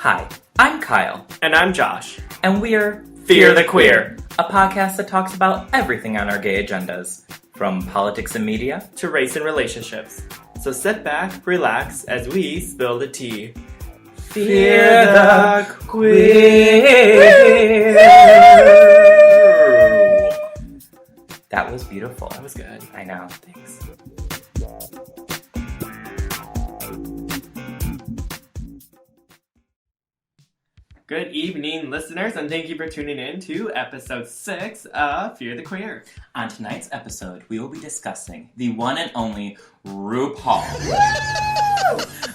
Hi, I'm Kyle. And I'm Josh. And we're Fear the Queer, a podcast that talks about everything on our gay agendas, from politics and media to race and relationships. So sit back, relax, as we spill the tea. Fear the Queer! That was beautiful. That was good. I know. Thanks. Good evening, listeners, and thank you for tuning in to episode 6 of Fear the Queer. On tonight's episode, we will be discussing the one and only Rupaul.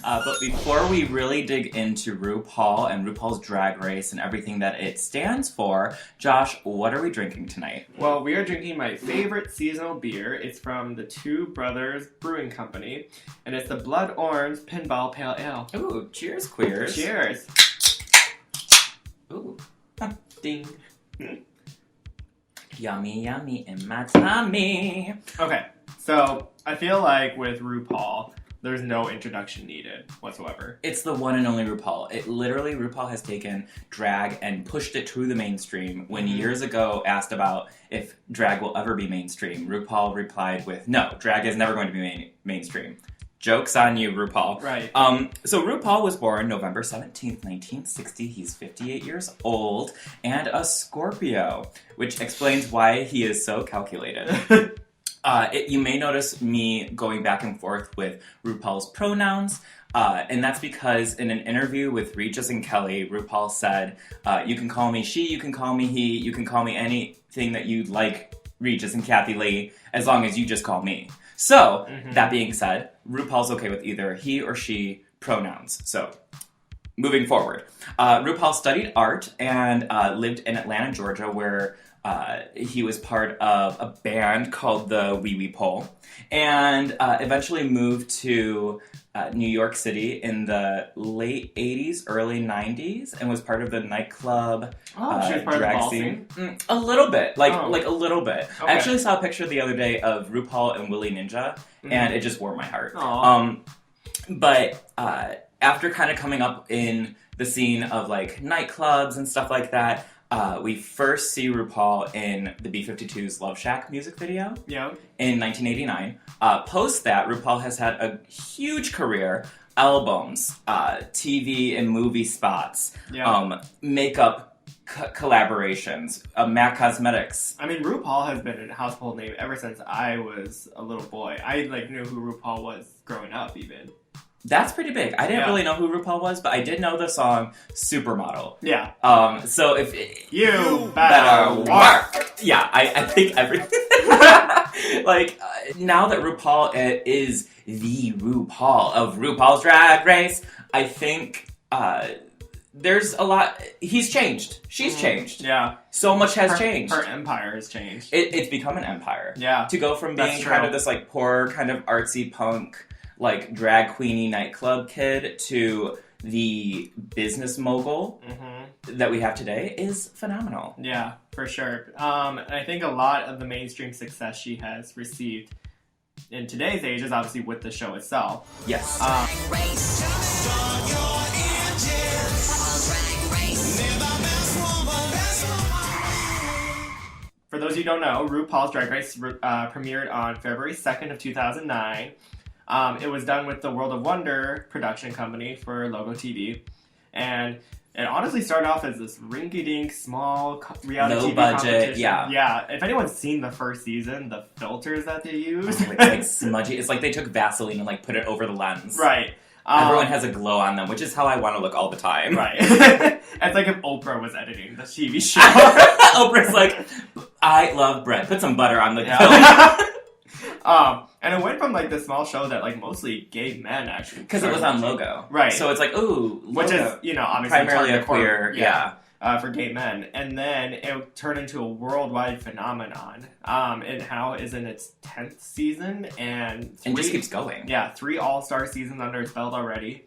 But before we really dig into RuPaul and RuPaul's Drag Race and everything that it stands for, Josh, what are we drinking tonight? Well, we are drinking my favorite seasonal beer. It's from the Two Brothers Brewing Company, and it's the Blood Orange Pinball Pale Ale. Ooh, cheers, queers. Cheers. Ooh. Ding. Yummy, yummy in my tummy. Okay, so I feel like with RuPaul, there's no introduction needed whatsoever. It's the one and only RuPaul. RuPaul has taken drag and pushed it to the mainstream. When years ago asked about if drag will ever be mainstream, RuPaul replied with, no, drag is never going to be mainstream. Joke's on you, RuPaul. Right. So RuPaul was born November 17th, 1960. He's 58 years old and a Scorpio, which explains why he is so calculated. You may notice me going back and forth with RuPaul's pronouns, and that's because in an interview with Regis and Kelly, RuPaul said, you can call me she, you can call me he, you can call me anything that you'd like, Regis and Kathy Lee, as long as you just call me. So, that being said, RuPaul's okay with either he or she pronouns. So, moving forward. RuPaul studied art and lived in Atlanta, Georgia, where he was part of a band called the Wee Wee Pole, and eventually moved to New York City in the late 80s, early 90s, and was part of the nightclub she was part drag of the ball scene. A little bit, like a little bit. Okay. I actually saw a picture the other day of RuPaul and Willie Ninja, and it just warmed my heart. But after kind of coming up in the scene of like nightclubs and stuff like that, we first see RuPaul in the B-52's Love Shack music video in 1989. Post that, RuPaul has had a huge career, albums, TV and movie spots, makeup collaborations, MAC Cosmetics. I mean, RuPaul has been a household name ever since I was a little boy. I knew who RuPaul was growing up, even. That's pretty big. I didn't really know who RuPaul was, but I did know the song Supermodel. Yeah. So if you better work. Yeah, I think everything. Now that RuPaul is the RuPaul of RuPaul's Drag Race, I think there's a lot. He's changed. She's changed. Yeah. So much has changed. Her empire has changed. It's become an empire. Yeah. To go from being kind of this like poor kind of artsy punk, like drag queeny nightclub kid to the business mogul that we have today is phenomenal. Yeah, for sure. And I think a lot of the mainstream success she has received in today's age is obviously with the show itself. Yes. For those of you who don't know, RuPaul's Drag Race premiered on February 2nd of 2009. It was done with the World of Wonder production company for Logo TV. And it honestly started off as this rinky-dink, small reality TV budget, competition. yeah. Yeah, if anyone's seen the first season, the filters that they use. It's like smudgy. It's like they took Vaseline and like put it over the lens. Right. Everyone has a glow on them, which is how I want to look all the time. Right. It's like if Oprah was editing the TV show. Oprah's like, I love bread. Put some butter on the And it went from like the small show that like mostly gay men actually. Because it was on Logo. Right. So it's like, ooh, Logo. Which is, obviously primarily a queer, for gay men. And then it turned into a worldwide phenomenon. It now is in its 10th season and just keeps going. Yeah, 3 all-star seasons under its belt already.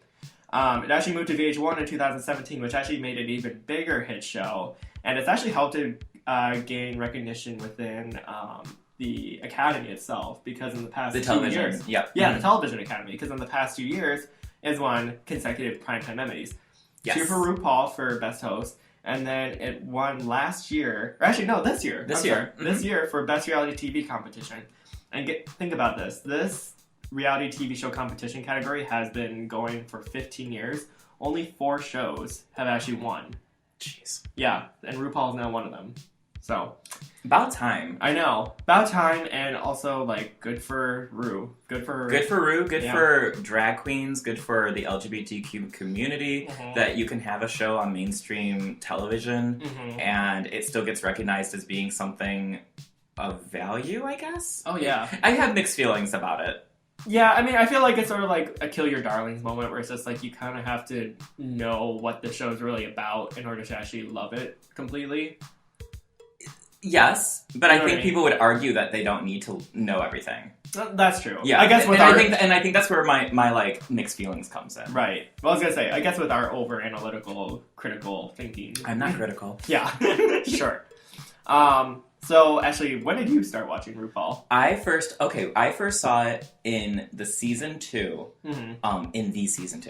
It actually moved to VH1 in 2017, which actually made it an even bigger hit show. And it's actually helped it gain recognition within the Academy itself, because in the past 2 years... Yeah, the Television Academy, because in the past 2 years, it's won consecutive Primetime Emmys. Yes. Two for RuPaul for Best Host. And then it won last year. Or actually, no, this year. This year. Mm-hmm. This year for Best Reality TV Competition. And think about this. This reality TV show competition category has been going for 15 years. Only 4 shows have actually won. Jeez. Yeah, and RuPaul is now one of them. So. About time. I know. About time, and also, like, good for Ru. Good for Ru. Good for drag queens. Good for the LGBTQ community. That you can have a show on mainstream television, and it still gets recognized as being something of value, I guess? Oh, yeah. I have mixed feelings about it. Yeah, I mean, I feel like it's sort of like a kill your darlings moment where it's just like you kind of have to know what the show's really about in order to actually love it completely. Yes, but I think people would argue that they don't need to know everything. That's true. Yeah, I guess I think that's where my like mixed feelings comes in. Right. Well, I was gonna say, I guess with our over analytical, critical thinking. I'm not critical. Yeah, sure. So actually, when did you start watching RuPaul? I first saw it in the season 2. In season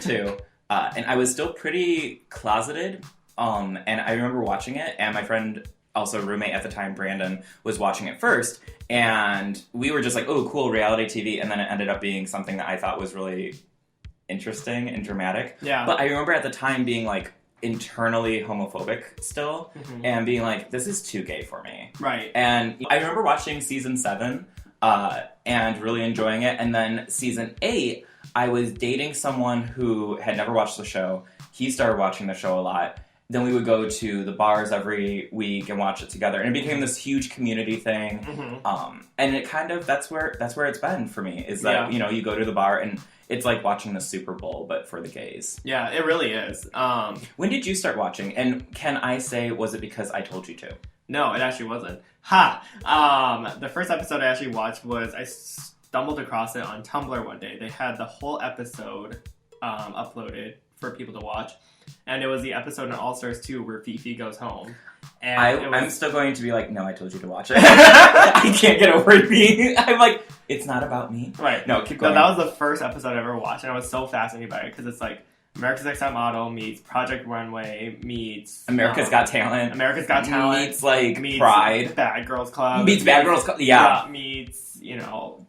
2, and I was still pretty closeted. And I remember watching it, and my friend, also roommate at the time, Brandon, was watching it first, and we were just like, oh, cool, reality TV, and then it ended up being something that I thought was really interesting and dramatic. Yeah. But I remember at the time being, like, internally homophobic still, and being like, this is too gay for me. Right. And I remember watching season 7, and really enjoying it, and then season 8, I was dating someone who had never watched the show. He started watching the show a lot. Then we would go to the bars every week and watch it together, and it became this huge community thing. And it kind of that's where it's been for me. Is that you go to the bar and it's like watching the Super Bowl, but for the gays. Yeah, it really is. When did you start watching? And can I say, was it because I told you to? No, it actually wasn't. Ha! The first episode I actually watched was I stumbled across it on Tumblr one day. They had the whole episode uploaded for people to watch. And it was the episode in All Stars 2 where Fifi goes home. And I'm still going to be like, no, I told you to watch it. I can't get over it being... I'm like, it's not about me. Right. No, keep going. No, that was the first episode I ever watched, and I was so fascinated by it, because it's like America's Next Top Model meets Project Runway meets... America's Got Talent. America's Got Talent. Meets, like, Pride. Bad Girls Club. Meets Bad Girls Club, yeah. Meets,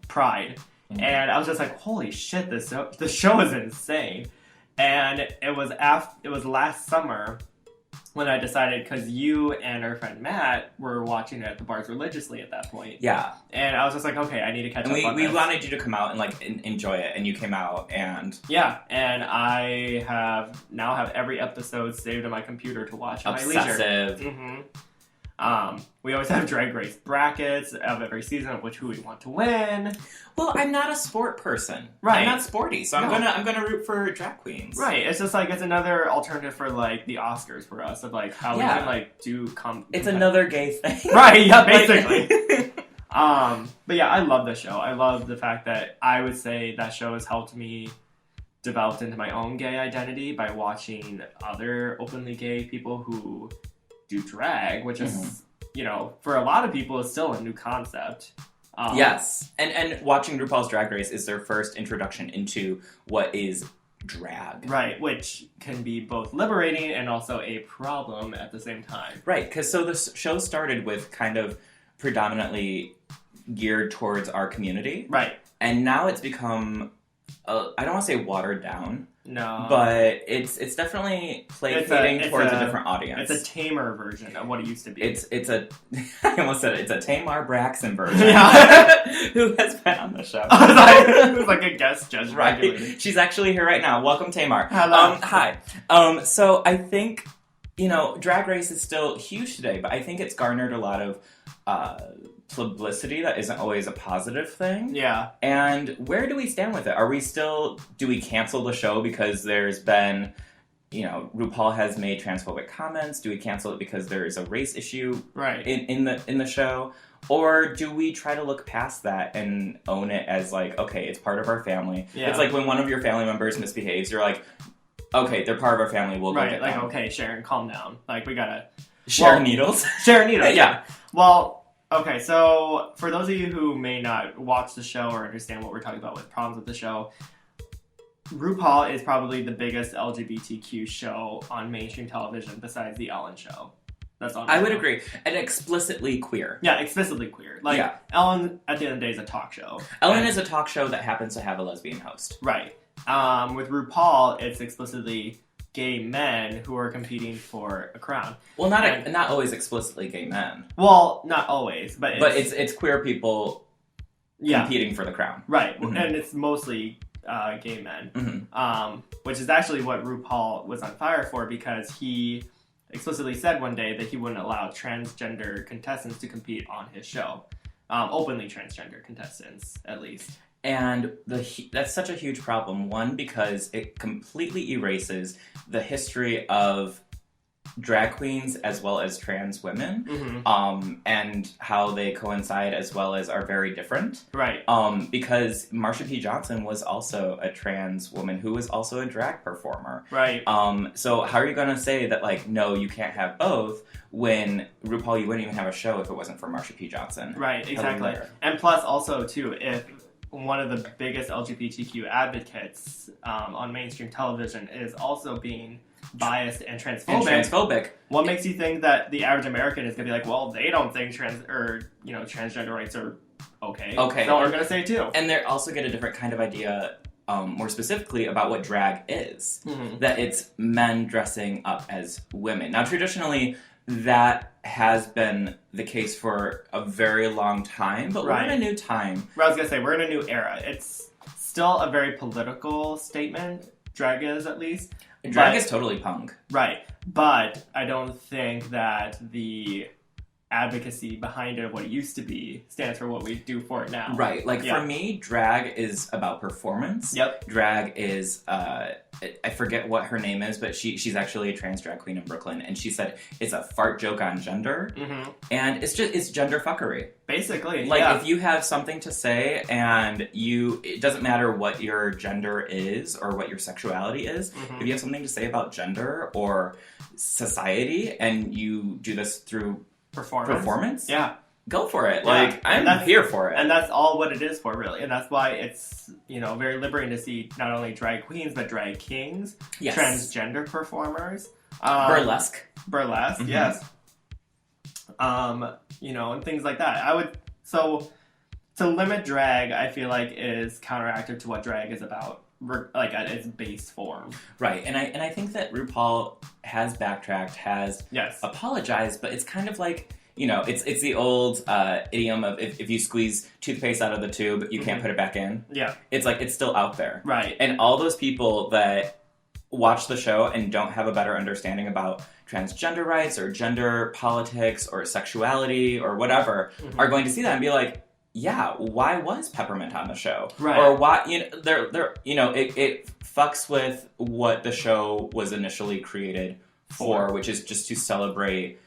Pride. And I was just like, holy shit, this show is insane. And it was last summer when I decided, because you and our friend Matt were watching it at the bars religiously at that point. Yeah. And I was just like, okay, I need to catch up on we this. wanted you to come out and like enjoy it, and you came out, and... Yeah, and I now have every episode saved on my computer to watch at my leisure. Obsessive. We always have Drag Race brackets of every season of who we want to win. Well, I'm not a sport person. Right. I'm not sporty, so I'm gonna root for drag queens. Right. It's just like it's another alternative for like the Oscars for us of like how we can like do It's another gay thing. Right, yeah, basically. But yeah, I love the show. I love the fact that I would say that show has helped me develop into my own gay identity by watching other openly gay people who do drag, which is, for a lot of people is still a new concept. Yes. And watching RuPaul's Drag Race is their first introduction into what is drag. Right, which can be both liberating and also a problem at the same time. Right, because so the show started with kind of predominantly geared towards our community. Right. And now it's become, I don't want to say watered down. No. But it's definitely placating towards a different audience. It's a tamer version of what it used to be. I almost said it's a Tamar Braxton version. Yeah. Who has been on the show. Who's like a guest judge regularly. She's actually here right now. Welcome, Tamar. Hello. Hi. So I think, Drag Race is still huge today, but I think it's garnered a lot of publicity that isn't always a positive thing. Yeah. And where do we stand with it? Do we cancel the show because there's been, RuPaul has made transphobic comments? Do we cancel it because there is a race issue in the show? Or do we try to look past that and own it as like, okay, it's part of our family. Yeah. It's like when one of your family members misbehaves, you're like, okay, they're part of our family, we'll go get them. Okay, Sharon, calm down. Like, we gotta... Share needles? Share needles. Yeah. Well... Okay, so for those of you who may not watch the show or understand what we're talking about with problems with the show, RuPaul is probably the biggest LGBTQ show on mainstream television besides The Ellen Show. That's all. I would agree. And explicitly queer. Yeah, explicitly queer. Like, Yeah. Ellen, at the end of the day, is a talk show. Ellen is a talk show that happens to have a lesbian host. Right. With RuPaul, it's explicitly gay men who are competing for a crown. Well, not always explicitly gay men. Well, not always, but it's queer people competing for the crown. Right, Mm-hmm. and it's mostly gay men, Mm-hmm. which is actually what RuPaul was on fire for, because he explicitly said one day that he wouldn't allow transgender contestants to compete on his show. Openly transgender contestants, at least. And that's such a huge problem. One, because it completely erases the history of drag queens as well as trans women, and how they coincide as well as are very different. Right. Because Marsha P. Johnson was also a trans woman who was also a drag performer. Right. So how are you going to say that, like, no, you can't have both, when RuPaul, you wouldn't even have a show if it wasn't for Marsha P. Johnson? Right, exactly. Hilarious. And plus, also, too, if one of the biggest LGBTQ advocates on mainstream television is also being biased and transphobic. What makes you think that the average American is going to be like, well, they don't think transgender rights are okay. Okay. So we're going to say too. And they also get a different kind of idea, more specifically, about what drag is. Mm-hmm. That it's men dressing up as women. Now, traditionally, that has been the case for a very long time, but we're in a new time. I was going to say, we're in a new era. It's still a very political statement, drag is at least. Drag is totally punk. Right, but I don't think that the advocacy behind it of what it used to be stands for what we do for it now. Right, like for me, drag is about performance. Yep. Drag is, I forget what her name is, but she's actually a trans drag queen in Brooklyn, and she said it's a fart joke on gender, and it's gender fuckery. Basically, like if you have something to say and it doesn't matter what your gender is or what your sexuality is, if you have something to say about gender or society and you do this through performance, go for it. Like, I'm here for it. And that's all what it is for, really. And that's why it's, very liberating to see not only drag queens, but drag kings, transgender performers. Burlesque, yes. And things like that. So to limit drag, I feel like is counteractive to what drag is about, like at its base form. Right, and I think that RuPaul has backtracked, has apologized, but it's kind of like, it's the old idiom of if you squeeze toothpaste out of the tube, you can't put it back in. Yeah. It's like, it's still out there. Right. And all those people that watch the show and don't have a better understanding about transgender rights or gender politics or sexuality or whatever are going to see that and be like, yeah, why was Peppermint on the show? Right. Or why, it fucks with what the show was initially created for, which is just to celebrate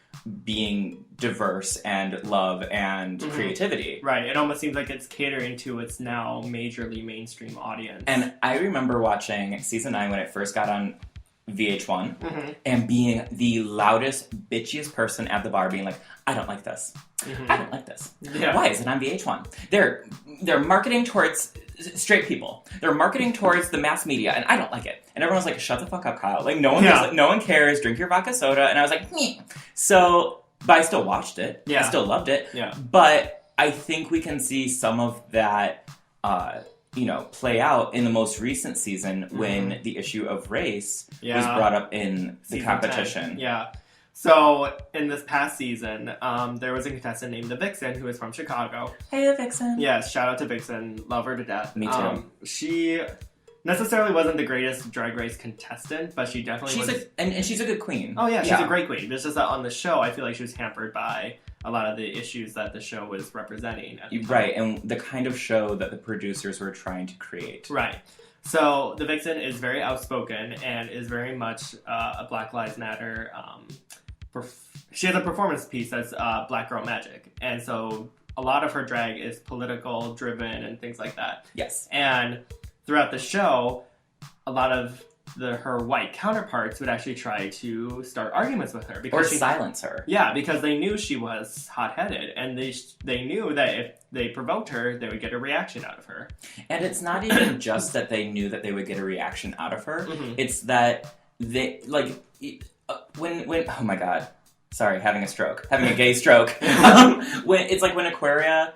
being diverse and love and creativity. Right. It almost seems like it's catering to its now majorly mainstream audience. And I remember watching season 9 when it first got on VH1 and being the loudest, bitchiest person at the bar, being like, I don't like this. I don't like this. Yeah. Why is it on VH1? They're marketing towards straight people. They're marketing towards the mass media, and I don't like it. And everyone's like, shut the fuck up, Kyle. Like, no one cares. Drink your vodka soda. And I was like, meh. So, but I still watched it. Yeah. I still loved it. Yeah. But I think we can see some of that, play out in the most recent season when the issue of race was brought up in the competition. 10. Yeah. So, in this past season, there was a contestant named the Vixen, who is from Chicago. Hey, the Vixen. Yes, shout out to Vixen. Love her to death. Me too. She necessarily wasn't the greatest Drag Race contestant, but she definitely was... And she's a good queen. Oh, yeah, she's a great queen. It's just that on the show, I feel like she was hampered by a lot of the issues that the show was representing. Right, and the kind of show that the producers were trying to create. Right. So, the Vixen is very outspoken and is very much a Black Lives Matter... she has a performance piece that's Black Girl Magic. And so a lot of her drag is political driven and things like that. Yes. And throughout the show, a lot of her white counterparts would actually try to start arguments with her or silence her. Yeah, because they knew she was hot-headed, and they knew that if they provoked her, they would get a reaction out of her. And it's not even just that they knew that they would get a reaction out of her. It's that they when oh my god, sorry, having a gay stroke. When Aquaria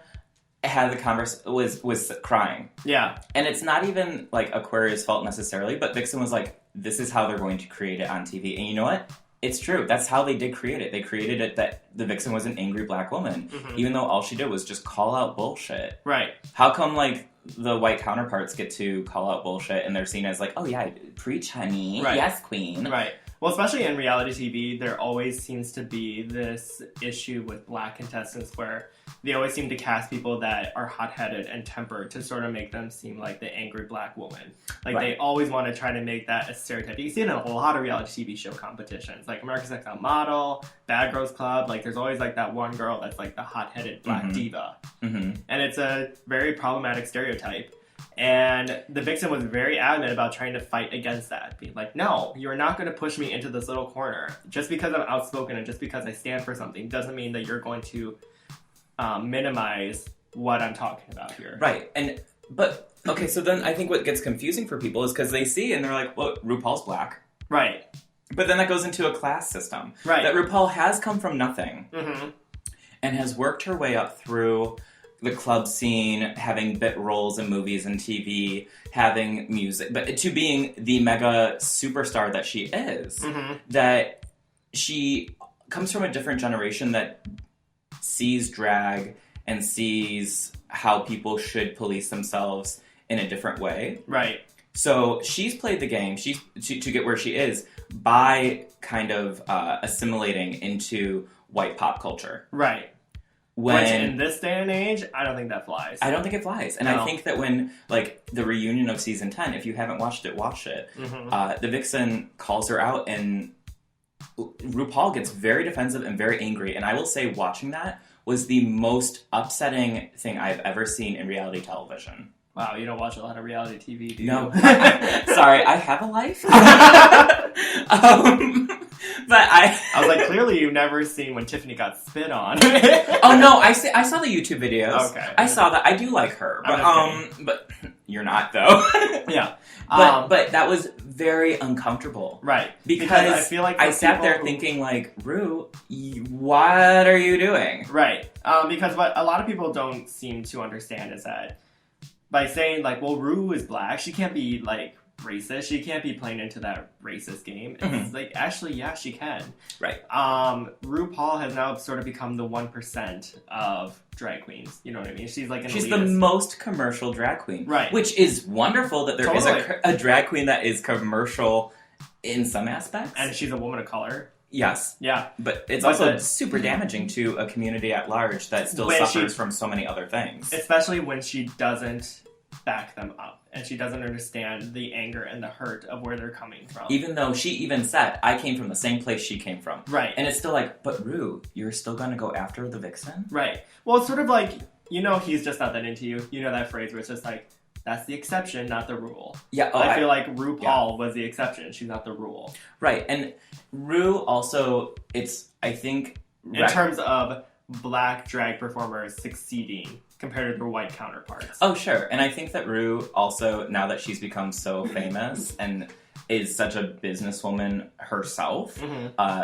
had the was crying. Yeah. And it's not even like Aquaria's fault necessarily, but Vixen was like, this is how they're going to create it on TV. And you know what? It's true. That's how they did create it. They created it that the Vixen was an angry black woman, even though all she did was just call out bullshit. Right. How come, like, the white counterparts get to call out bullshit and they're seen as like, oh yeah, preach, honey. Right. Yes, queen. Right. Well, especially in reality TV, there always seems to be this issue with black contestants where they always seem to cast people that are hot-headed and tempered to sort of make them seem like the angry black woman. Like, They always want to try to make that a stereotype. You see it in a lot of reality TV show competitions, like America's Next Top Model, Bad Girls Club. Like, there's always, like, that one girl that's, like, the hot-headed black diva. And it's a very problematic stereotype. And the Vixen was very adamant about trying to fight against that. Being like, no, you're not going to push me into this little corner. Just because I'm outspoken and just because I stand for something doesn't mean that you're going to minimize what I'm talking about here. Right. But, okay, so then I think what gets confusing for people is because they see and they're like, well, RuPaul's black. Right. But then that goes into a class system. Right. That RuPaul has come from nothing. And has worked her way up through the club scene, having bit roles in movies and TV, having music, but to being the mega superstar that she is, that she comes from a different generation that sees drag and sees how people should police themselves in a different way. Right. So she's played the game to get where she is by kind of assimilating into white pop culture. Right. Which in this day and age, I don't think that flies. I don't think it flies. And I think that when, like, the reunion of season 10, if you haven't watched it, watch it. The Vixen calls her out and RuPaul gets very defensive and very angry. And I will say watching that was the most upsetting thing I've ever seen in reality television. Wow, you don't watch a lot of reality TV, do you? No. Sorry, I have a life. But I was like, clearly you've never seen when Tiffany got spit on. Oh no, I saw the YouTube videos. Okay. I saw that. I do like her. But you're not though. Yeah. But that was very uncomfortable. Right. Because I feel like I sat there thinking like, Ru, what are you doing? Right. Because what a lot of people don't seem to understand is that by saying like, well, Ru is black, she can't be like racist. She can't be playing into that racist game. It's like, actually, yeah, she can. Right. RuPaul has now sort of become the 1% of drag queens. You know what I mean? She's like She's the most commercial drag queen. Right. Which is wonderful that there is a drag queen that is commercial in some aspects. And she's a woman of color. Yes. Yeah. But it's also super damaging to a community at large that still suffers from so many other things. Especially when she doesn't back them up. And she doesn't understand the anger and the hurt of where they're coming from. Even though she even said, I came from the same place she came from. Right. And it's still like, but Ru, you're still going to go after the Vixen? Right. Well, it's sort of like, you know, he's just not that into you. You know that phrase where it's just like, that's the exception, not the rule. Yeah. I feel like RuPaul was the exception. She's not the rule. Right. And Ru also, I think... In terms of black drag performers succeeding compared to their white counterparts. Oh, sure. And I think that Ru also, now that she's become so famous and is such a businesswoman herself,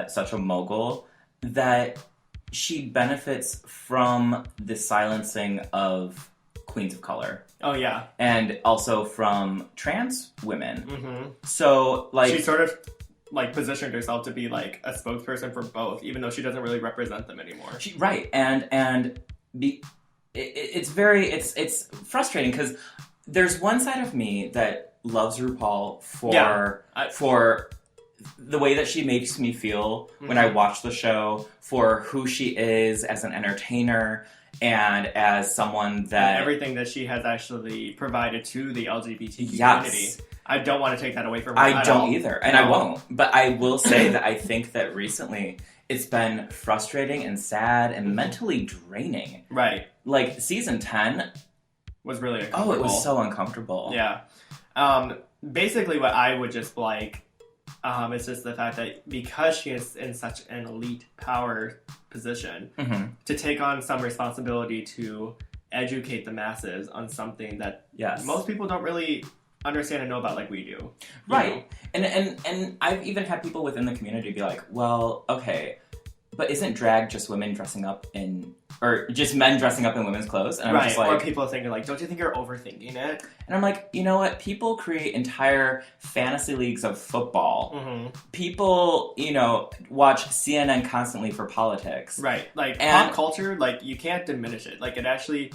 such a mogul, that she benefits from the silencing of queens of color. Oh, yeah. And also from trans women. So, like... She sort of, like, positioned herself to be, like, a spokesperson for both, even though she doesn't really represent them anymore. Right. It's frustrating because there's one side of me that loves RuPaul for the way that she makes me feel when I watch the show, for who she is as an entertainer and as someone that... And everything that she has actually provided to the LGBT community. I don't want to take that away from her. I don't either, and I won't. But I will say that I think that recently it's been frustrating and sad and mentally draining. Right. Like, season 10... was really uncomfortable. Oh, it was so uncomfortable. Yeah. basically what I would just like is just the fact that because she is in such an elite power position, to take on some responsibility to educate the masses on something that most people don't really understand and know about like we do. Right. And I've even had people within the community be like, well, okay, but isn't drag just women dressing up in, or just men dressing up in women's clothes? And I'm just like, or people thinking like, don't you think you're overthinking it? And I'm like, you know what? People create entire fantasy leagues of football. People, watch CNN constantly for politics. Right. Like, pop culture, like, you can't diminish it. Like, it actually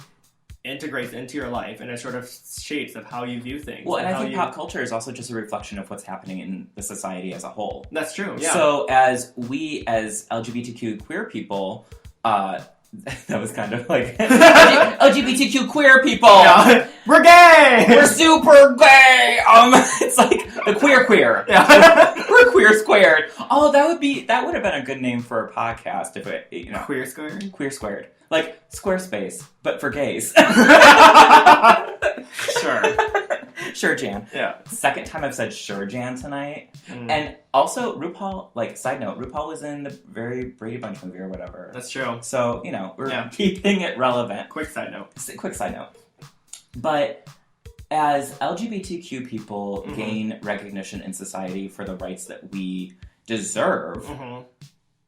integrates into your life, and it sort of shapes of how you view things. Well, and I think pop culture is also just a reflection of what's happening in the society as a whole. That's true, yeah. So as LGBTQ queer people, that was kind of like, LGBTQ queer people! Yeah. We're gay! We're super gay! It's like, the queer. Yeah. We're queer squared. Oh, that would have been a good name for a podcast if it, Queer squared? Queer squared. Like, Squarespace, but for gays. Sure. Sure, Jan. Yeah. Second time I've said sure, Jan, tonight. And also, RuPaul, like, side note, RuPaul was in the very Brady Bunch movie or whatever. That's true. So, we're keeping it relevant. Quick side note. But as LGBTQ people gain recognition in society for the rights that we deserve,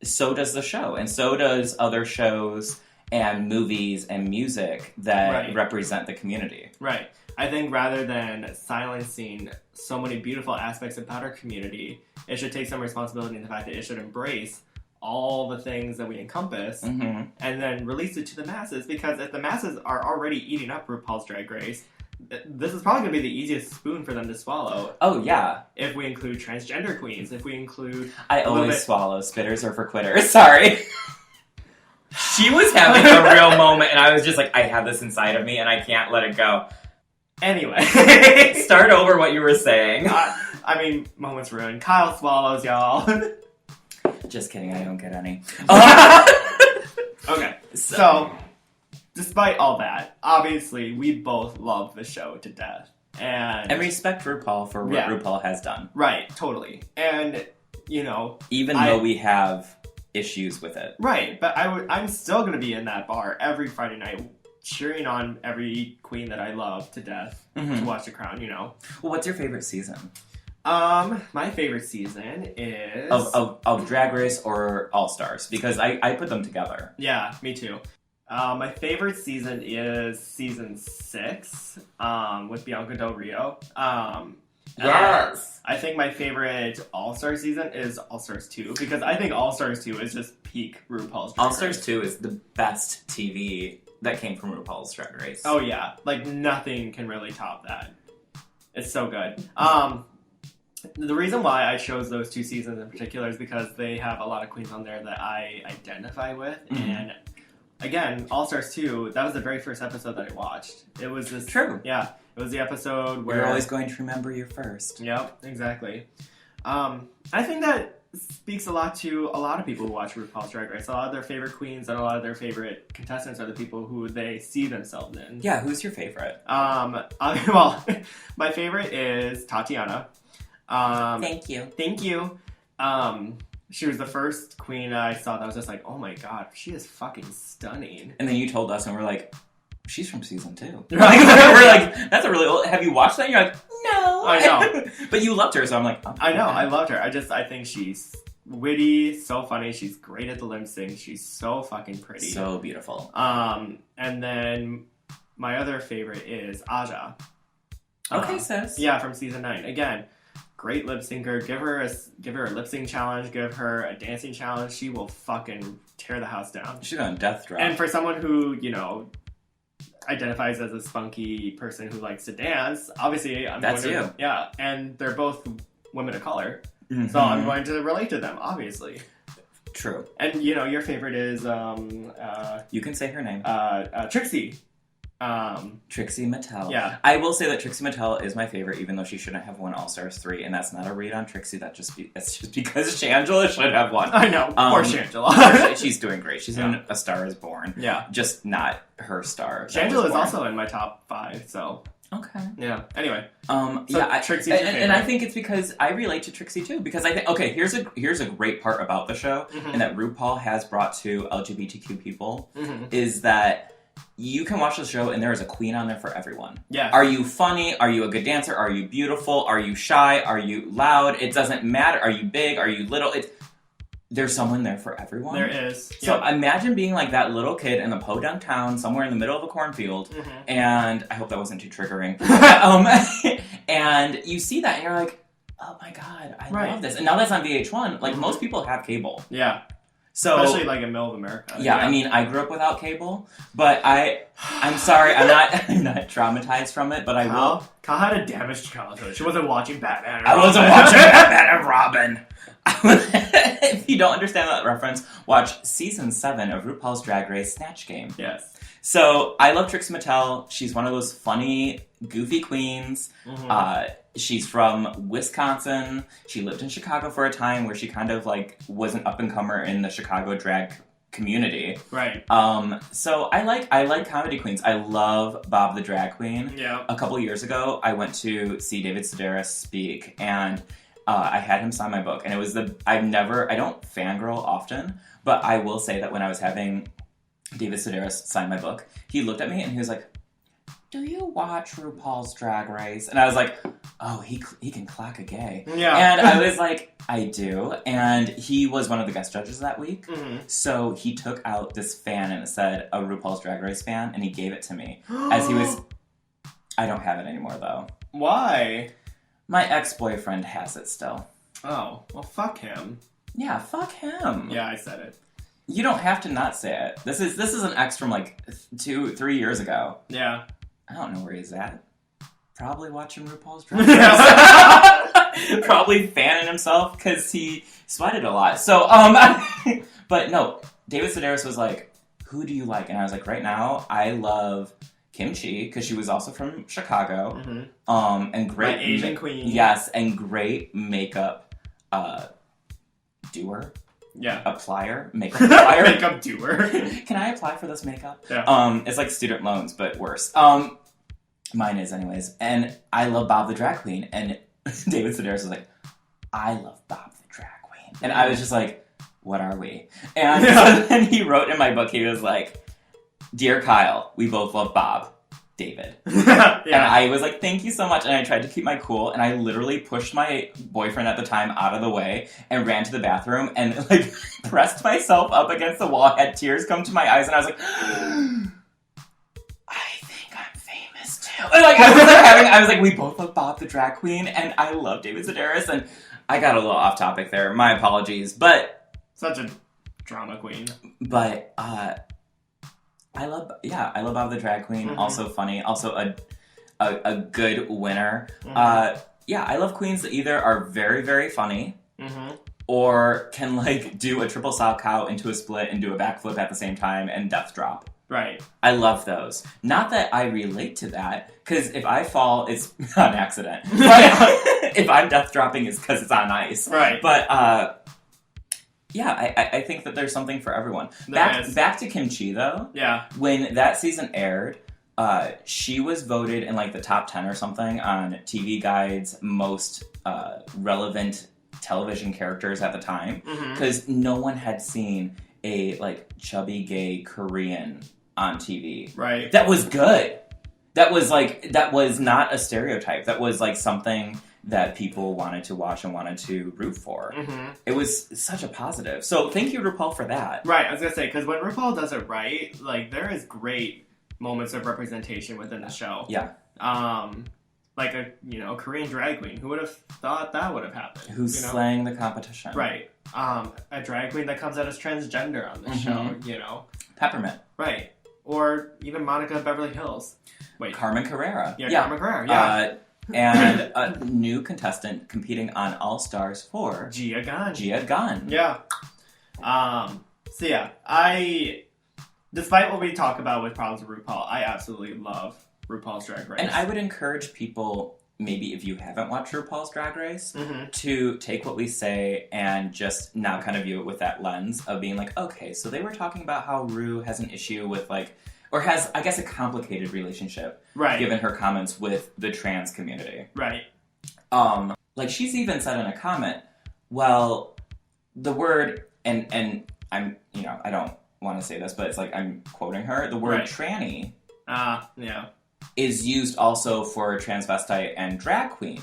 so does the show. And so does other shows and movies and music that represent the community. Right. I think rather than silencing so many beautiful aspects about our community, it should take some responsibility in the fact that it should embrace all the things that we encompass and then release it to the masses, because if the masses are already eating up RuPaul's Drag Race, this is probably going to be the easiest spoon for them to swallow. Oh, yeah. If we include transgender queens, if we include... I always swallow. Spitters are for quitters. Sorry. She was having a real moment, and I was just like, I have this inside of me, and I can't let it go. Anyway. Start over what you were saying. Moments ruined. Kyle swallows, y'all. Just kidding, I don't get any. Okay, so, despite all that, obviously, we both love the show to death. And respect RuPaul for what RuPaul has done. Right, totally. And, even though we have issues with it. Right, but I'm still going to be in that bar every Friday night cheering on every queen that I love to death to watch The Crown, Well, what's your favorite season? My favorite season is... Of Drag Race or All-Stars? Because I put them together. Yeah, me too. My favorite season is season 6, with Bianca Del Rio. Yes! I think my favorite All-Star season is All-Stars 2, because I think All-Stars 2 is just peak RuPaul's Drag Race. All-Stars 2 is the best TV that came from RuPaul's Drag Race. Oh, yeah. Like, nothing can really top that. It's so good. The reason why I chose those 2 seasons in particular is because they have a lot of queens on there that I identify with. And, again, All-Stars 2, that was the very first episode that I watched. It was this... True. Yeah. It was the episode where... You're always going to remember your first. Yep, exactly. I think that speaks a lot to a lot of people who watch RuPaul's Drag Race. A lot of their favorite queens and a lot of their favorite contestants are the people who they see themselves in. Yeah, who's your favorite? Well, my favorite is Tatiana. Thank you. Thank you. She was the first queen I saw that was just like, oh my god, she is fucking stunning. And then you told us, and we're like, she's from season 2. We're like, that's a really old... Have you watched that? And you're like, no. I know. But you loved her, so I'm like... Oh, I know, I loved her. I think she's witty, so funny. She's great at the lip sync. She's so fucking pretty. So beautiful. And then my other favorite is Aja. Okay, sis. Yeah, from season 9. Again, great lip syncer. Give her a lip sync challenge. Give her a dancing challenge. She will fucking tear the house down. She's on death drop. And for someone who, identifies as a spunky person who likes to dance, obviously That's you. Yeah, and they're both women of color, so I'm going to relate to them, obviously. True. And your favorite is you can say her name. Trixie. Trixie Mattel. Yeah. I will say that Trixie Mattel is my favorite, even though she shouldn't have won All-Stars 3, and that's not a read on Trixie, it's just because Shangela should have won. I know, poor Shangela. She's doing great. She's in A Star is Born. Yeah. Just not her star. Shangela is also in my top 5, so... Okay. Yeah. Anyway. Trixie's your and I think it's because I relate to Trixie too. Because I think here's a great part about the show, and that RuPaul has brought to LGBTQ people is that you can watch the show and there is a queen on there for everyone. Yeah. Are you funny? Are you a good dancer? Are you beautiful? Are you shy? Are you loud? It doesn't matter. Are you big? Are you little? There's someone there for everyone. There is. So imagine being like that little kid in the podunk town somewhere in the middle of a cornfield, and I hope that wasn't too triggering. And you see that and you're like, oh my god, I love this. And now that's on VH1. Like most people have cable. Yeah. So, especially like in middle of America. Yeah, I mean, I grew up without cable, but I'm sorry, I'm not traumatized from it, but I will. Kyle had a damaged childhood. She wasn't watching Batman. I wasn't watching Batman and Robin. If you don't understand that reference, watch season 7 of RuPaul's Drag Race Snatch Game. Yes. So I love Trixie Mattel. She's one of those funny, goofy queens. She's from Wisconsin. She lived in Chicago for a time where she kind of like was an up-and-comer in the Chicago drag community. Right. So I like comedy queens. I love Bob the Drag Queen. Yeah. A couple years ago, I went to see David Sedaris speak, and I had him sign my book. And it was I don't fangirl often, but I will say that when I was having David Sedaris sign my book, he looked at me and he was like, do you watch RuPaul's Drag Race? And I was like, oh, he can clock a gay. Yeah. And I was like, I do. And he was one of the guest judges that week. So he took out this fan and it said, a RuPaul's Drag Race fan, and he gave it to me. As he was... I don't have it anymore, though. Why? My ex-boyfriend has it still. Oh, well, fuck him. Yeah, fuck him. Yeah, I said it. You don't have to not say it. This is an ex from like 2-3 years ago. Yeah. I don't know where he's at. Probably watching RuPaul's Drag Race. Probably fanning himself because he sweated a lot. So, but no, David Sedaris was like, who do you like? And I was like, right now, I love Kimchi, because she was also from Chicago. And great... My Asian queen. Yes, and great makeup doer. Yeah. Applier? Makeup applier? Makeup doer. Can I apply for this makeup? Yeah. It's like student loans, but worse. Mine is anyways. And I love Bob the Drag Queen. And David Sedaris was like, I love Bob the Drag Queen. And I was just like, what are we? And so then he wrote in my book, he was like, Dear Kyle, we both love Bob. David. Yeah. And I was like, thank you so much. And I tried to keep my cool, and I literally pushed my boyfriend at the time out of the way and ran to the bathroom and like pressed myself up against the wall, had tears come to my eyes, and I was like, I think I'm famous too. And like I was like, we both love Bob the Drag Queen, and I love David Sedaris, and I got a little off topic there. My apologies. But such a drama queen. But I love Bob the Drag Queen. Also funny. Also a good winner. I love queens that either are very, very funny or can like do a triple sow cow into a split and do a backflip at the same time and death drop. Right. I love those. Not that I relate to that, because if I fall, it's on accident. But if I'm death dropping, it's because it's on ice. Right. But I think that there's something for everyone. Back to Kimchi, though. Yeah. When that season aired, she was voted in like the top 10 or something on TV Guide's most relevant television characters at the time, because no one had seen a like chubby gay Korean on TV. Right. That was good. That was not a stereotype. That was like something that people wanted to watch and wanted to root for. It was such a positive. So thank you, RuPaul, for that. Right, I was gonna say, because when RuPaul does it right, like, there is great moments of representation within the show. Yeah. Like a Korean drag queen. Who would have thought that would have happened? Who's slaying the competition. Right. A drag queen that comes out as transgender on the show, Peppermint. Right. Or even Monica Beverly Hills. Wait. Carmen Carrera. Yeah, Carmen Carrera, yeah. And a new contestant competing on All Stars 4. Gia Gunn. Yeah. So yeah, despite what we talk about with problems with RuPaul, I absolutely love RuPaul's Drag Race. And I would encourage people, maybe if you haven't watched RuPaul's Drag Race, to take what we say and just now kind of view it with that lens of being like, okay, so they were talking about how Ru has an issue with like, or has, I guess, a complicated relationship, Right. given her comments with the trans community. Right. Like, she's even said in a comment, well, the word, and I'm, I don't want to say this, but it's like I'm quoting her, the word tranny yeah. is used also for transvestite and drag queen.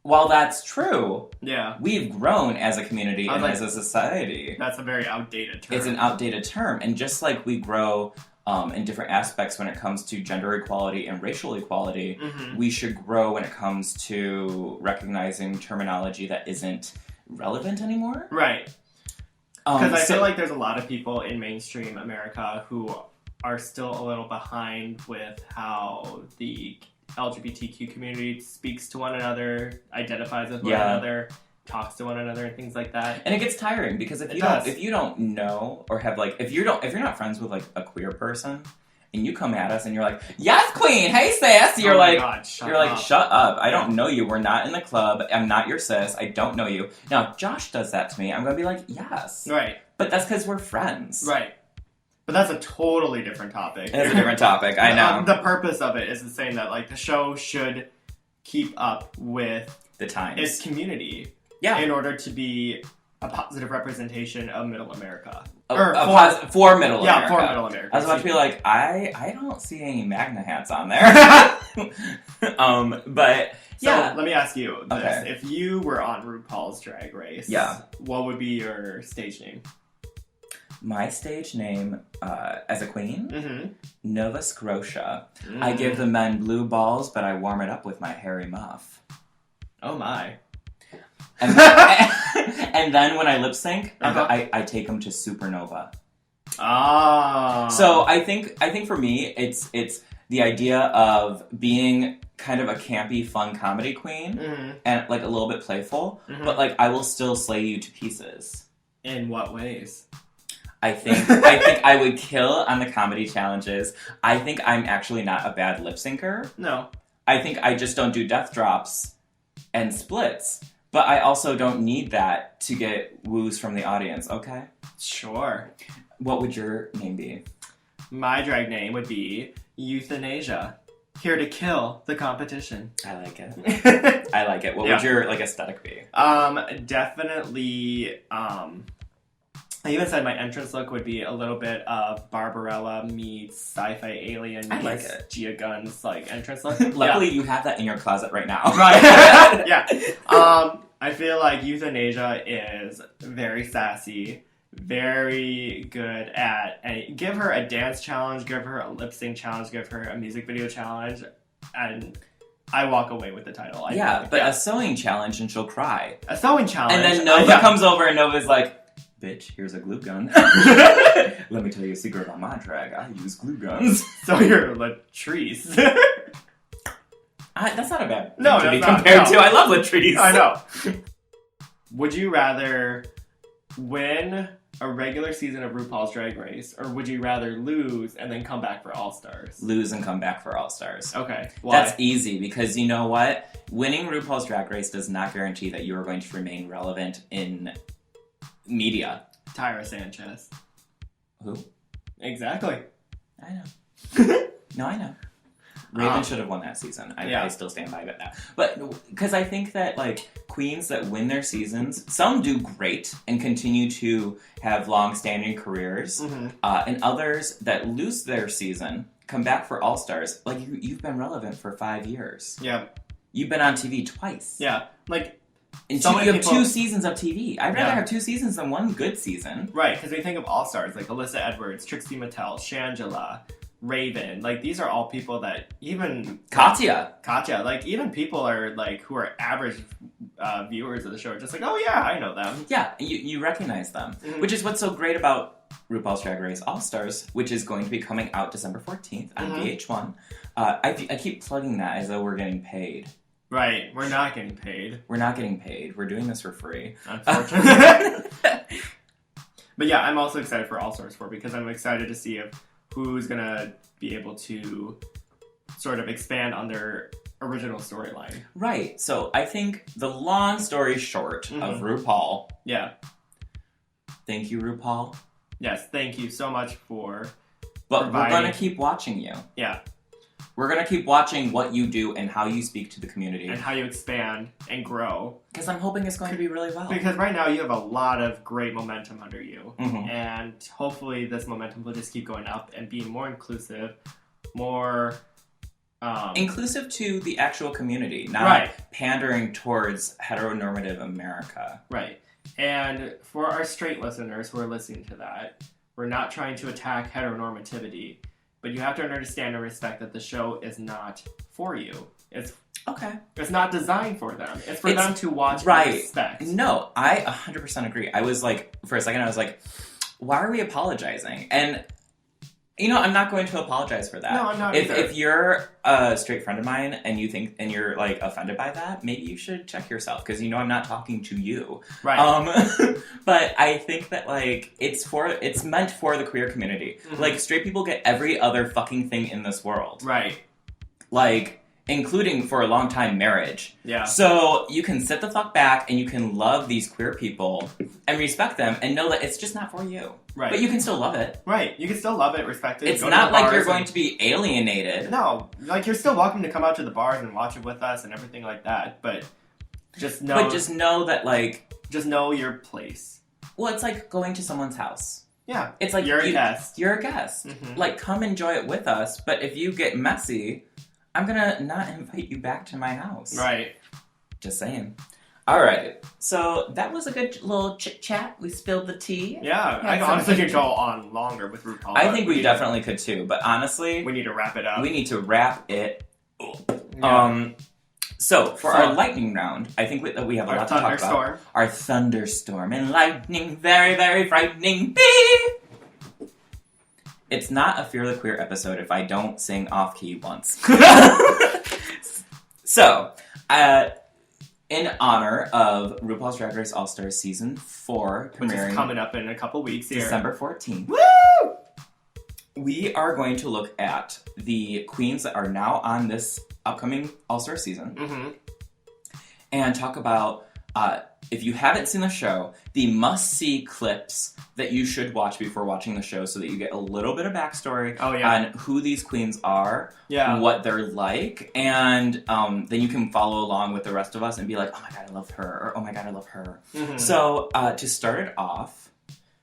While that's true, Yeah. we've grown as a community and like, as a society. That's a very outdated term. It's an outdated term. And just like we grow in different aspects when it comes to gender equality and racial equality, we should grow when it comes to recognizing terminology that isn't relevant anymore. Right. Because I feel like there's a lot of people in mainstream America who are still a little behind with how the LGBTQ community speaks to one another, identifies with one another, talks to one another, and things like that. And it gets tiring because if you don't know or have like if you're not friends with like a queer person and you come at us and you're like, yes, queen, hey sis, you're shut up. I don't know you. We're not in the club. I'm not your sis. I don't know you. Now, if Josh does that to me, I'm gonna be like, yes. Right. But that's because we're friends. Right. But that's a totally different topic. It's a different topic, I know. The purpose of it is the same, that like the show should keep up with the times. Its community. Yeah. In order to be a positive representation of Middle America. For Middle America. Yeah, for Middle America. I was about to be like, I don't see any Magna hats on there. But yeah. So let me ask you this. Okay. If you were on RuPaul's Drag Race, what would be your stage name? My stage name, as a queen, Nova Scotia. Mm. I give the men blue balls, but I warm it up with my hairy muff. Oh my. And then when I lip sync, I take them to Supernova. Ah. So I think for me, it's the idea of being kind of a campy, fun comedy queen, and like a little bit playful, but like I will still slay you to pieces. In what ways? I think I would kill on the comedy challenges. I think I'm actually not a bad lip syncer. No. I think I just don't do death drops and splits. But I also don't need that to get woos from the audience, okay? Sure. What would your name be? My drag name would be Euthanasia. Here to kill the competition. I like it. I like it. What would your aesthetic be? Definitely, I even said my entrance look would be a little bit of Barbarella meets sci-fi alien meets Gia Gunn's entrance look. Luckily, you have that in your closet right now. Right. Yeah. I feel like Euthanasia is very sassy, very good at, and give her a dance challenge, give her a lip sync challenge, give her a music video challenge, and I walk away with the title. A sewing challenge and she'll cry. A sewing challenge. And then Nova comes over and Nova's like, bitch, here's a glue gun. Let me tell you a secret about my drag. I use glue guns. So you're Latrice. That's not a bad thing to be compared to. I love Latrice. I know. Would you rather win a regular season of RuPaul's Drag Race, or would you rather lose and then come back for All-Stars? Lose and come back for All-Stars. Okay. Why? That's easy, because you know what? Winning RuPaul's Drag Race does not guarantee that you are going to remain relevant in media. Tyra Sanchez. Who? Exactly. I know. No, I know. Raven should have won that season. I still stand by that now. But, because I think that, queens that win their seasons, some do great and continue to have long-standing careers, and others that lose their season come back for All-Stars. You've been relevant for 5 years. Yeah. You've been on TV twice. Yeah. And you have 2 seasons of TV. I'd rather have 2 seasons than 1 good season. Right, because we think of All-Stars, like Alyssa Edwards, Trixie Mattel, Shangela, Raven. These are all people that even... Katya. Even people are, who are average viewers of the show are just oh yeah, I know them. Yeah, you recognize them. Which is what's so great about RuPaul's Drag Race All-Stars, which is going to be coming out December 14th on VH1. I keep plugging that as though we're getting paid. Right, we're not getting paid. We're not getting paid. We're doing this for free. Unfortunately. But yeah, I'm also excited for All-Stars 4 because I'm excited to see who's going to be able to sort of expand on their original storyline. Right, so I think the long story short of RuPaul... Yeah. Thank you, RuPaul. Yes, thank you so much for But we're going to keep watching you. Yeah. We're going to keep watching what you do and how you speak to the community. And how you expand and grow. Because I'm hoping it's going to be really well. Because right now you have a lot of great momentum under you. Mm-hmm. And hopefully this momentum will just keep going up and be more inclusive, more... inclusive to the actual community, not pandering towards heteronormative America. Right. And for our straight listeners who are listening to that, we're not trying to attack heteronormativity, but you have to understand and respect that the show is not for you. It's not designed for them. It's for them to watch and respect. No, I 100% agree. I was like, for a second, I was like, why are we apologizing? And I'm not going to apologize for that. No, I'm not either. If you're a straight friend of mine and you're like offended by that, maybe you should check yourself because I'm not talking to you. Right. But I think that like it's meant for the queer community. Mm-hmm. Like straight people get every other fucking thing in this world. Right. Like including for a long time marriage. Yeah. So you can sit the fuck back and you can love these queer people and respect them and know that it's just not for you. Right. But you can still love it. Right. You can still love it, respect it. It's not like you're going to be alienated. No. Like you're still welcome to come out to the bars and watch it with us and everything like that. But just know. But just know that like. Just know your place. Well, it's like going to someone's house. Yeah. It's like you're a guest. You're a guest. Mm-hmm. Like come enjoy it with us. But if you get messy, I'm gonna not invite you back to my house. Right. Just saying. All right. So that was a good little chit chat. We spilled the tea. Yeah. I honestly could go on longer with RuPaul. I think we definitely could too. But honestly, we need to wrap it up. We need to wrap it up. Yeah. So for our lightning round, I think that we have a lot to talk about. Our thunderstorm and lightning, very, very frightening. Beep. It's not a Fear the Queer episode if I don't sing off-key once. So, in honor of RuPaul's Drag Race All-Stars Season 4 premiering... Which is coming up in a couple weeks here. December 14th. Woo! We are going to look at the queens that are now on this upcoming All-Star season. Mm-hmm. And talk about... if you haven't seen the show, the must-see clips that you should watch before watching the show so that you get a little bit of backstory on who these queens are, what they're like, and then you can follow along with the rest of us and be like, oh my god, I love her, or oh my god, I love her. Mm-hmm. So, to start it off...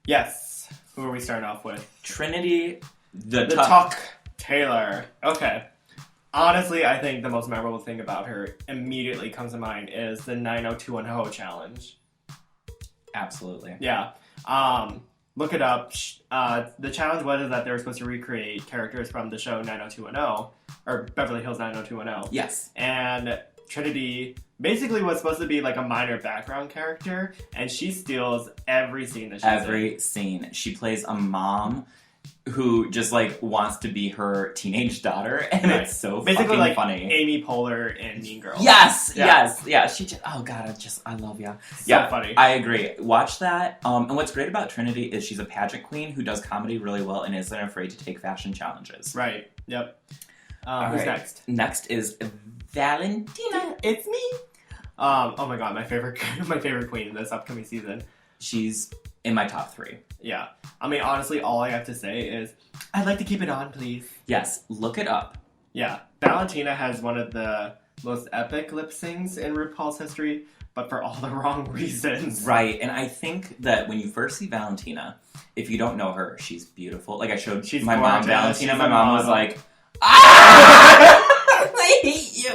Yes. Who are we starting off with? Trinity the Tuck Taylor. Okay. Honestly, I think the most memorable thing about her immediately comes to mind is the 90210 challenge. Absolutely. Yeah. Look it up. The challenge was that they were supposed to recreate characters from the show 90210, or Beverly Hills 90210. Yes. And Trinity basically was supposed to be like a minor background character, and she steals every scene that she's in. Every scene. She plays a mom who just like wants to be her teenage daughter, and it's so basically fucking funny. Amy Poehler in Mean Girls. Yes. She just I love ya. So funny. I agree. Watch that. And what's great about Trinity is she's a pageant queen who does comedy really well and isn't afraid to take fashion challenges. Right. Yep. Who's next? Next is Valentina. It's me. Oh my god, my favorite queen in this upcoming season. She's in my top 3. Yeah. I mean, honestly, all I have to say is, I'd like to keep it on, please. Yes, look it up. Yeah. Valentina has one of the most epic lip syncs in RuPaul's history, but for all the wrong reasons. Right, and I think that when you first see Valentina, if you don't know her, she's beautiful. Like I showed my mom Valentina, my mom was like, ah! I hate you.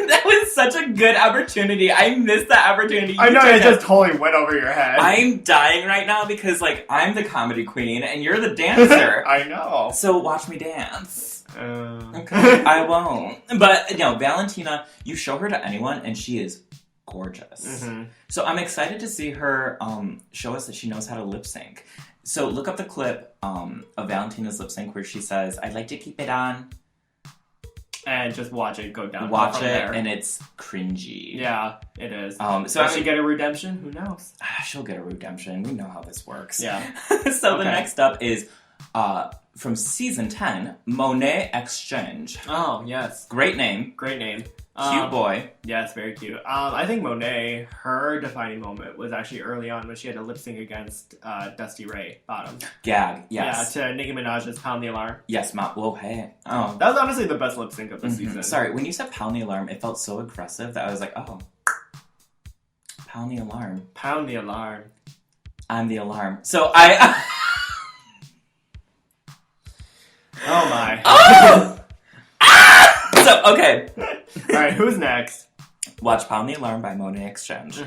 That was such a good opportunity. I missed that opportunity. I know, it just totally went over your head. I'm dying right now because, like, I'm the comedy queen and you're the dancer. I know. So watch me dance. Okay. I won't. But, no, Valentina, you show her to anyone and she is gorgeous. Mm-hmm. So I'm excited to see her show us that she knows how to lip sync. So look up the clip of Valentina's lip sync where she says, I'd like to keep it on. And just watch it go down. Watch it, there. And it's cringy. Yeah, it is. So does she get a redemption? Who knows? She'll get a redemption. We know how this works. Yeah. So the next up is from season 10, Monet Exchange. Oh, yes. Great name. Great name. Cute boy. Yes, very cute. I think Monet, her defining moment was actually early on when she had to lip sync against Dusty Ray Bottoms. Gag, yes. Yeah, to Nicki Minaj's Pound the Alarm. Yes, whoa, hey. Oh. That was honestly the best lip sync of the season. Sorry, when you said Pound the Alarm, it felt so aggressive that I was like, oh. Pound the alarm. Pound the alarm. I'm the alarm. So I... Oh my. Oh! So, okay. Alright, who's next? Watch Pound the Alarm by Monet Exchange.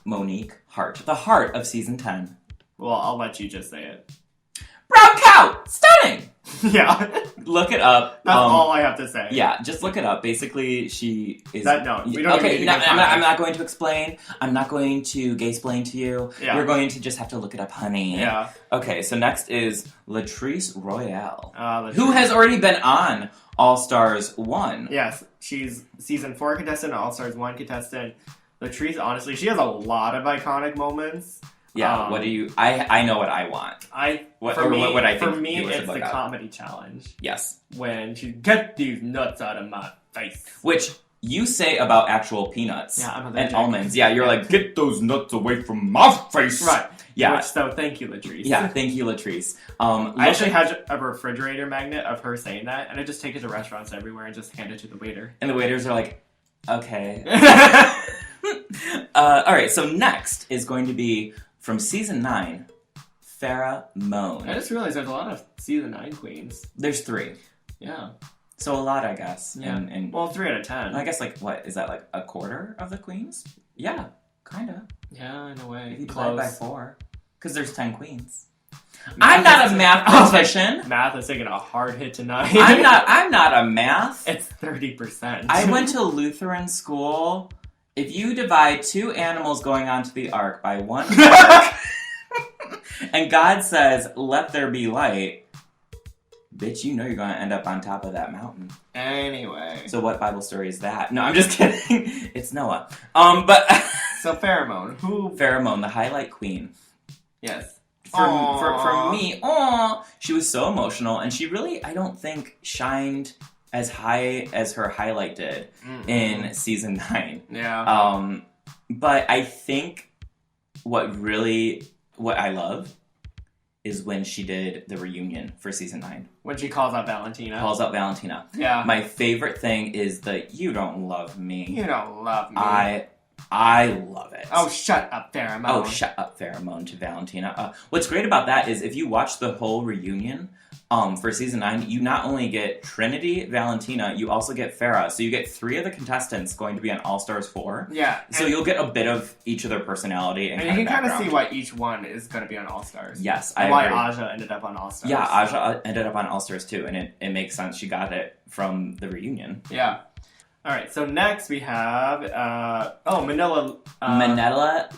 Monique Hart. The heart of season 10. Well, I'll let you just say it. Brown cow! Stunning! Yeah. Look it up. That's all I have to say. Yeah, just look it up. Basically, she is... We don't okay, I'm not going to explain. I'm not going to gay-splain to you. Yeah. You're going to just have to look it up, honey. Yeah. Okay, so next is Latrice Royale, Latrice. who has already been on All Stars 1. Yes, she's season 4 contestant, All Stars 1 contestant. Latrice, honestly, she has a lot of iconic moments. Yeah, what do you... I know what I want. For me, it's the comedy challenge. Yes. When she get these nuts out of my face. Which you say about actual peanuts and almonds. Yeah, you're like, get those nuts away from my face. Right. Yeah. So thank you, Latrice. Yeah, thank you, Latrice. I actually had a refrigerator magnet of her saying that, and I just take it to restaurants everywhere and just hand it to the waiter. And the waiters are like, okay. Alright, so next is going to be from season 9, Farrah Moan. I just realized there's a lot of season 9 queens. There's 3. Yeah. So a lot, I guess. Yeah. Well, 3 out of 10. I guess, like, what? Is that, like, a quarter of the queens? Yeah, kind of. Yeah, in a way. If you divide by 4. Because there's 10 queens. I'm not a mathematician. Math is taking a hard hit tonight. I'm not a math. It's 30%. I went to Lutheran school. If you divide 2 animals going onto the ark by 1 ark, and God says, let there be light, bitch, you know you're going to end up on top of that mountain. Anyway. So what Bible story is that? No, I'm just kidding. It's Noah. So Pheromone. Pheromone, the highlight queen. Yes. For me, she was so emotional, and she really, I don't think, shined as high as her highlight did in season 9. Yeah. But I think what I love is when she did the reunion for season 9. When she calls out Valentina. Yeah. My favorite thing is the "you don't love me." You don't love me. I love it. Oh, shut up, Pheromone. Oh, shut up, Pheromone to Valentina. What's great about that is if you watch the whole reunion for season 9, you not only get Trinity, Valentina, you also get Farrah. So you get 3 of the contestants going to be on All Stars 4. Yeah. So you'll get a bit of each of their personality and you can kind of see why each one is going to be on All Stars. Yes, I agree. Why Aja ended up on All Stars. Yeah, Aja ended up on All Stars too, and it makes sense. She got it from the reunion. Yeah. All right, so next we have Manila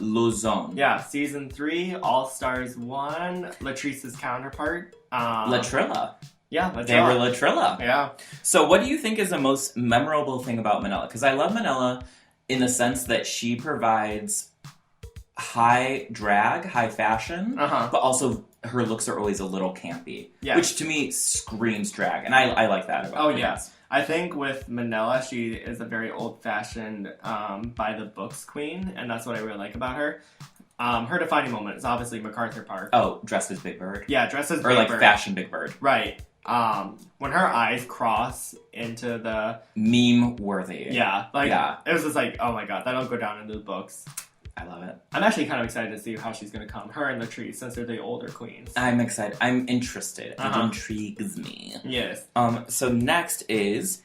Luzon. Yeah, season 3, All Stars 1, Latrice's counterpart. Latrilla. Yeah, Latrilla. They were Latrilla. Yeah. So what do you think is the most memorable thing about Manila? Because I love Manila in the sense that she provides high drag, high fashion, but also her looks are always a little campy. Yeah. Which to me screams drag, and I like that about her. Yes. I think with Manila, she is a very old-fashioned, by-the-books queen, and that's what I really like about her. Her defining moment is obviously MacArthur Park. Oh, dressed as Big Bird? Yeah, dressed as Big Bird. Or like Bird. fashion Big Bird. Right. When her eyes cross into the... Meme-worthy. Yeah. It was just like, oh my god, that'll go down into the books. I love it. I'm actually kind of excited to see how she's going to come. Her and Latrice, since they're the older queens. I'm excited. I'm interested. It intrigues me. Yes. So next is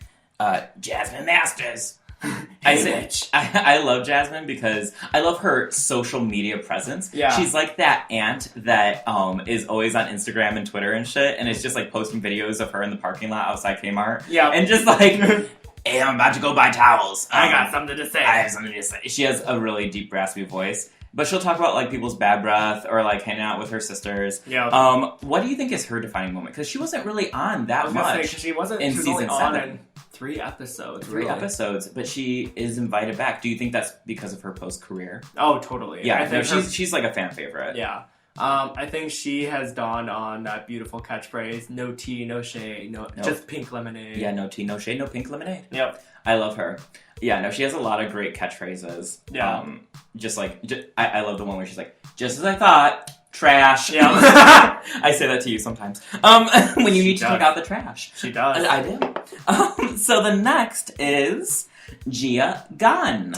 Jasmine Masters. Bitch. I love Jasmine because I love her social media presence. Yeah. She's like that aunt that is always on Instagram and Twitter and shit, and it's just like posting videos of her in the parking lot outside Kmart. Yeah. And just like... Hey, I'm about to go buy towels. I got something to say. I have something to say. She has a really deep, raspy voice. But she'll talk about, like, people's bad breath or, like, hanging out with her sisters. Yeah. What do you think is her defining moment? Because she wasn't really on that much she was season 7. In 3 episodes. 3 episodes, but she is invited back. Do you think that's because of her post-career? Oh, totally. Yeah, she's like a fan favorite. Yeah. I think she has dawned on that beautiful catchphrase, no tea, no shade, just pink lemonade. Yeah, no tea, no shade, no pink lemonade. Yep. I love her. Yeah, no, she has a lot of great catchphrases. Yeah. I love the one where she's like, just as I thought, trash. Yeah. I say that to you sometimes. When you need to take out the trash. She does. I do. So the next is Gia Gunn.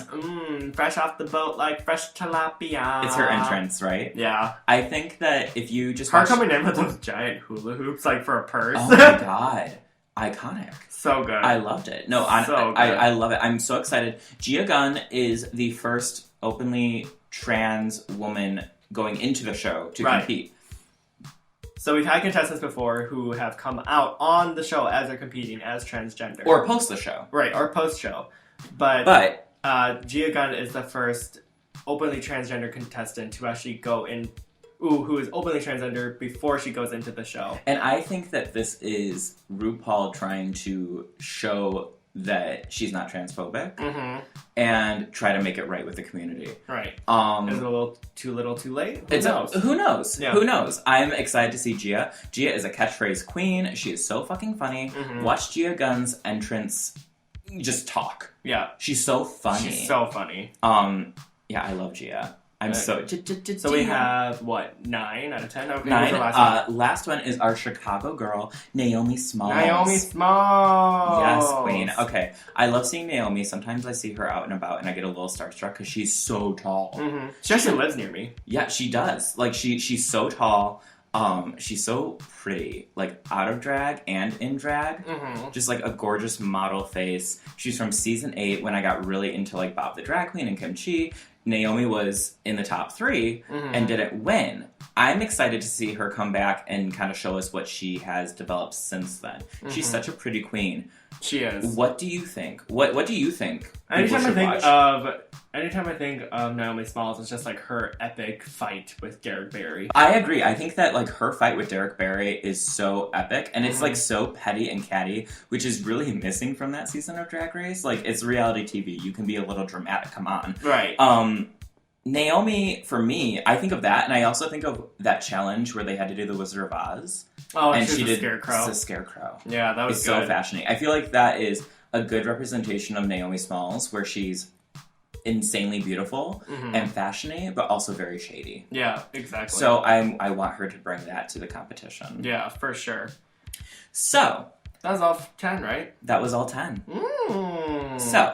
Fresh off the boat like fresh tilapia. It's her entrance, right? Yeah. I think that if you just Her coming in with those giant hula hoops, like, for a purse. Oh my god. Iconic. So good. I loved it. No, so good. I love it. I'm so excited. Gia Gunn is the first openly trans woman going into the show to compete. So we've had contestants before who have come out on the show as they're competing as transgender. Or post the show. Right, or post-show. But Gia Gunn is the first openly transgender contestant to actually go in, who is openly transgender before she goes into the show. And I think that this is RuPaul trying to show that she's not transphobic and try to make it right with the community. Right. Is it a little too late? Who knows? Who knows? Yeah. Who knows? I'm excited to see Gia. Gia is a catchphrase queen. She is so fucking funny. Watch Gia Gunn's entrance just talk. Yeah. She's so funny. She's so funny. Yeah, I love Gia. I'm so... So we have, 9 out of 10? Okay, 9. Last last one is our Chicago girl, Naomi Smalls. Naomi Smalls! Yes, queen. Okay. I love seeing Naomi. Sometimes I see her out and about and I get a little starstruck because she's so tall. She actually lives near me. Yeah, she does. Like, she's so tall. She's so pretty. Like, out of drag and in drag. Just, like, a gorgeous model face. She's from season 8 when I got really into, like, Bob the Drag Queen and Kim Chi. Naomi was in the top 3 and didn't win. I'm excited to see her come back and kind of show us what she has developed since then. She's such a pretty queen. She is. What do you think? What do you think? Anytime I think of Naomi Smalls, it's just like her epic fight with Derek Barry. I agree. I think that like her fight with Derek Barry is so epic, and it's like so petty and catty, which is really missing from that season of Drag Race. Like, it's reality TV. You can be a little dramatic. Come on. Right. Naomi, for me, I think of that, and I also think of that challenge where they had to do the Wizard of Oz. Oh, and she did the Scarecrow. Yeah, that was good. So fascinating. I feel like that is a good representation of Naomi Smalls, where she's insanely beautiful and fashionable, but also very shady. Yeah, exactly. So I want her to bring that to the competition. Yeah, for sure. So that was all 10, right? That was all 10. So,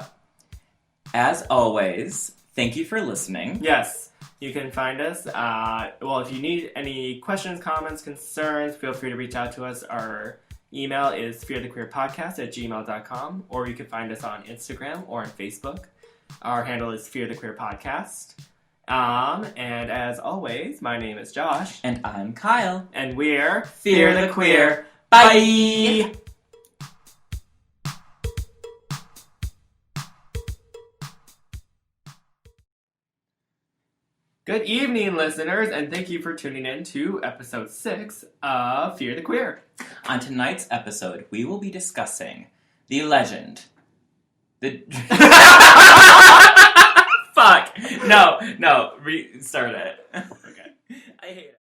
as always, thank you for listening. Yes. You can find us. If you need any questions, comments, concerns, feel free to reach out to us. Our email is fearthequeerpodcast@gmail.com, or you can find us on Instagram or on Facebook. Our handle is fearthequeerpodcast. And as always, my name is Josh. And I'm Kyle. And we're Fear the Queer. Bye! Good evening, listeners, and thank you for tuning in to episode 6 of Fear the Queer. On tonight's episode, we will be discussing the legend. Fuck! No, restart it. Okay. I hate it.